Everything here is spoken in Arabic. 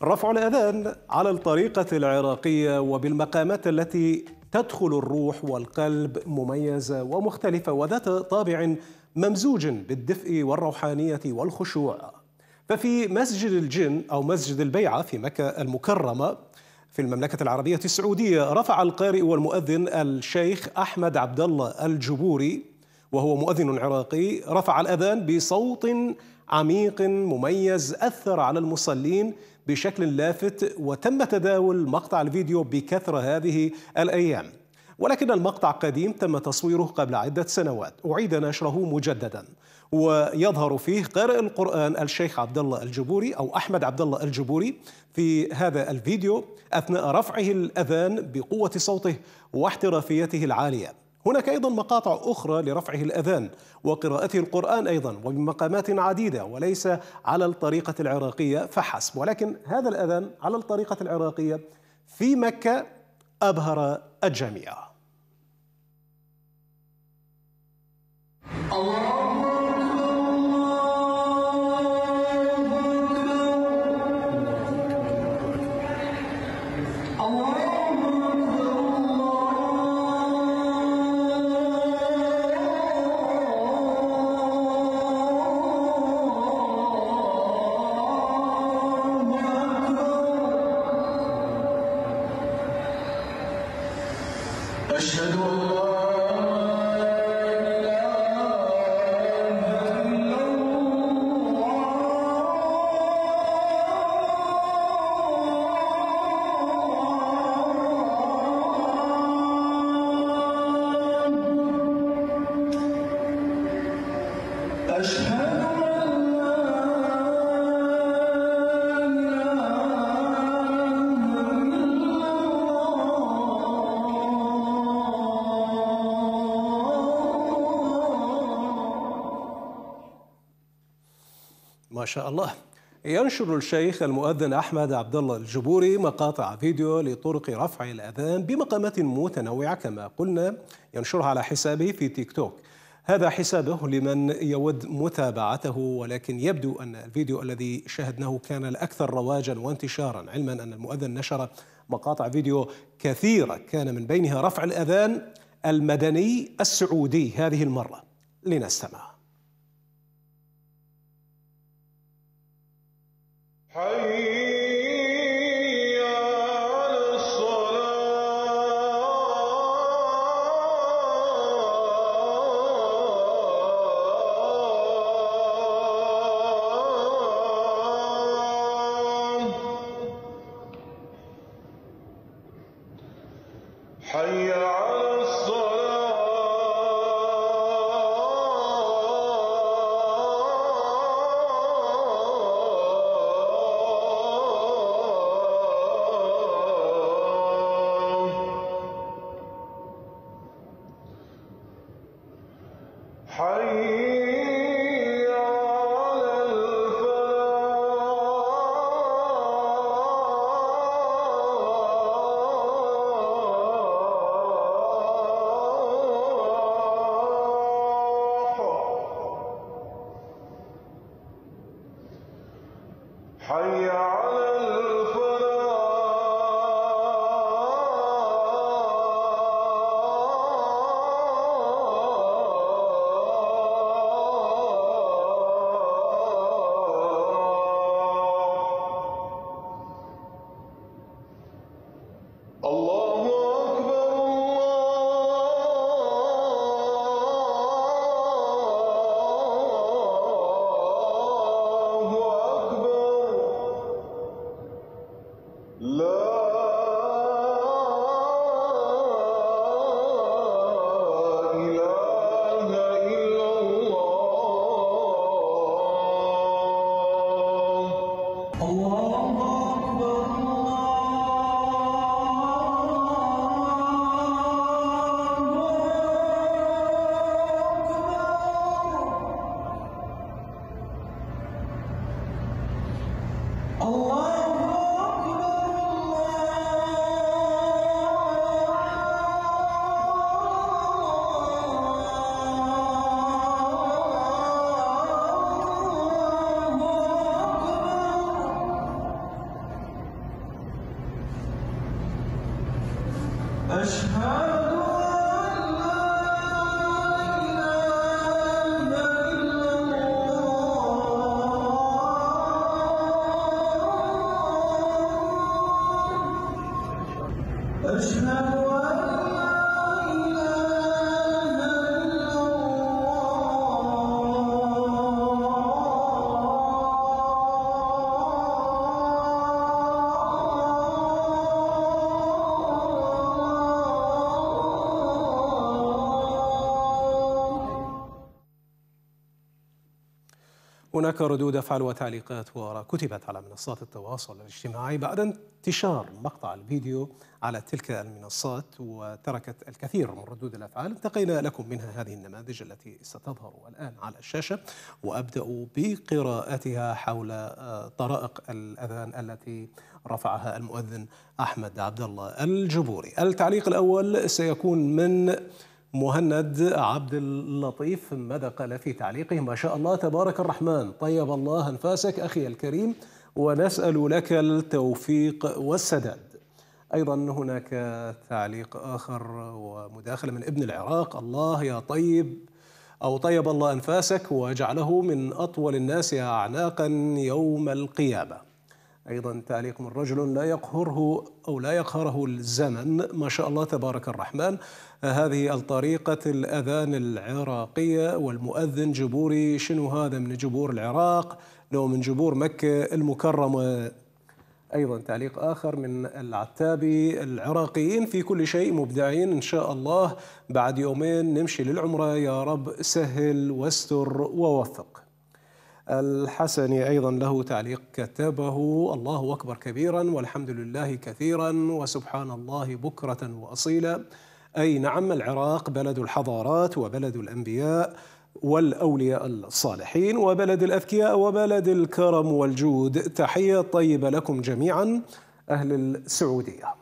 رفع الأذان على الطريقة العراقية وبالمقامات التي تدخل الروح والقلب مميزة ومختلفة وذات طابع ممزوج بالدفء والروحانية والخشوع. ففي مسجد الجن أو مسجد البيعة في مكة المكرمة في المملكة العربية السعودية، رفع القارئ والمؤذن الشيخ أحمد عبد الله الجبوري، وهو مؤذن عراقي، رفع الأذان بصوت عميق مميز أثر على المصلين بشكل لافت، وتم تداول مقطع الفيديو بكثرة هذه الأيام، ولكن المقطع قديم تم تصويره قبل عدة سنوات، أعيد نشره مجددا، ويظهر فيه قارئ القرآن الشيخ عبد الله الجبوري أو أحمد عبد الله الجبوري في هذا الفيديو أثناء رفعه الأذان بقوة صوته واحترافيته العالية. هناك أيضا مقاطع أخرى لرفعه الأذان وقراءته القرآن أيضا وبمقامات عديدة، وليس على الطريقة العراقية فحسب، ولكن هذا الأذان على الطريقة العراقية في مكة أبهر الجميع. أشهد أن لا ما شاء الله. ينشر الشيخ المؤذن أحمد عبد الله الجبوري مقاطع فيديو لطرق رفع الأذان بمقامات متنوعة كما قلنا، ينشرها على حسابه في تيك توك. هذا حسابه لمن يود متابعته، ولكن يبدو أن الفيديو الذي شاهدناه كان الأكثر رواجا وانتشارا، علما أن المؤذن نشر مقاطع فيديو كثيرة كان من بينها رفع الأذان المدني السعودي هذه المرة. لنستمع. حي على الصلاة حي على الصلاة حي على الفلاح حي على هناك ردود أفعال وتعليقات وآراء كتبت على منصات التواصل الاجتماعي بعد انتشار مقطع الفيديو على تلك المنصات، وتركت الكثير من ردود الأفعال. انتقينا لكم منها هذه النماذج التي ستظهر الآن على الشاشة، وأبدأ بقراءتها حول طرائق الأذان التي رفعها المؤذن أحمد عبد الله الجبوري. التعليق الأول سيكون من مهند عبد اللطيف، ماذا قال في تعليقه؟ ما شاء الله تبارك الرحمن، طيب الله أنفاسك أخي الكريم، ونسأل لك التوفيق والسداد. أيضا هناك تعليق آخر ومداخلة من ابن العراق، الله يا طيب، أو طيب الله أنفاسك وجعله من أطول الناس أعناقا يوم القيامة. أيضا تعليق من رجل لا يقهره أو لا يقهره الزمن، ما شاء الله تبارك الرحمن، هذه الطريقة الأذان العراقية والمؤذن جبوري، شنو هذا من جبور العراق لو من جبور مكة المكرمة. أيضا تعليق آخر من العتابي، العراقيين في كل شيء مبدعين إن شاء الله، بعد يومين نمشي للعمرة، يا رب سهل واستر ووفق. الحسني أيضا له تعليق كتبه، الله أكبر كبيرا والحمد لله كثيرا وسبحان الله بكرة وأصيلا. أي نعم، العراق بلد الحضارات وبلد الأنبياء والأولياء الصالحين وبلد الأذكياء وبلد الكرم والجود. تحية طيبة لكم جميعا أهل السعودية.